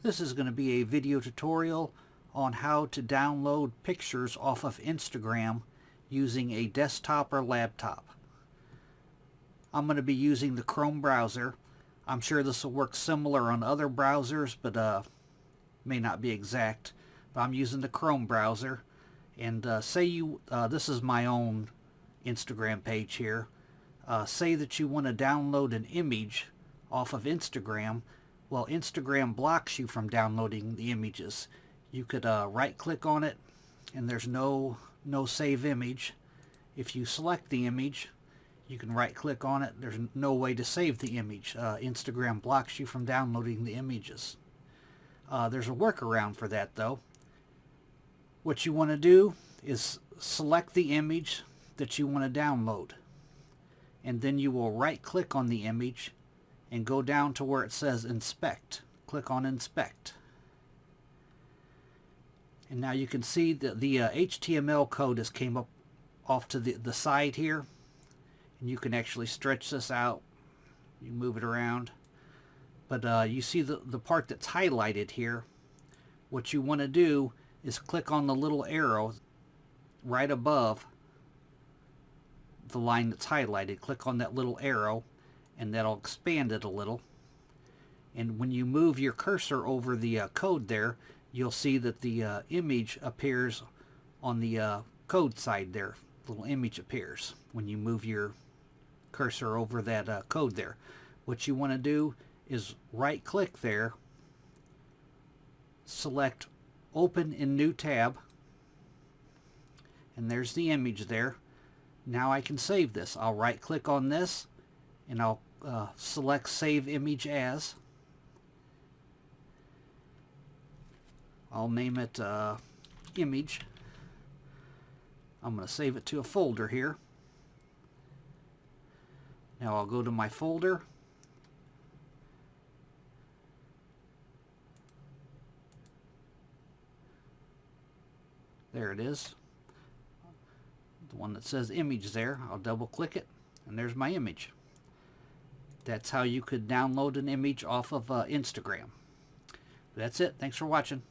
This is going to be a video tutorial on how to download pictures off of Instagram using a desktop or laptop. I'm going to be using the Chrome browser. I'm sure this will work similar on other browsers, but may not be exact. But I'm using the Chrome browser, and this is my own Instagram page here. Say that you want to download an image off of Instagram. Well, Instagram blocks you from downloading the images. You could right click on it, and there's no save image. If you select the image, you can right click on it. There's no way to save the image. Instagram blocks you from downloading the images. There's a workaround for that though. What you want to do is select the image that you want to download, and then you will right click on the image and go down to where it says inspect. Click on inspect. And now you can see that the HTML code has came up off to the side here, and you can actually stretch this out. You move it around, but you see the part that's highlighted here. What you want to do is click on the little arrow right above the line that's highlighted. Click on that little arrow, and that'll expand it a little. And when you move your cursor over the code there, you'll see that the image appears on the code side there. The little image appears when you move your cursor over that code there. What you want to do is right click there, select open in new tab, and there's the image there. Now I can save this. I'll right click on this, and I'll select save image as. I'll name it image. I'm going to save it to a folder here. Now I'll go to my folder. There it is. The one that says image there. I'll double click it, and there's my image. That's how you could download an image off of Instagram. That's it. Thanks for watching.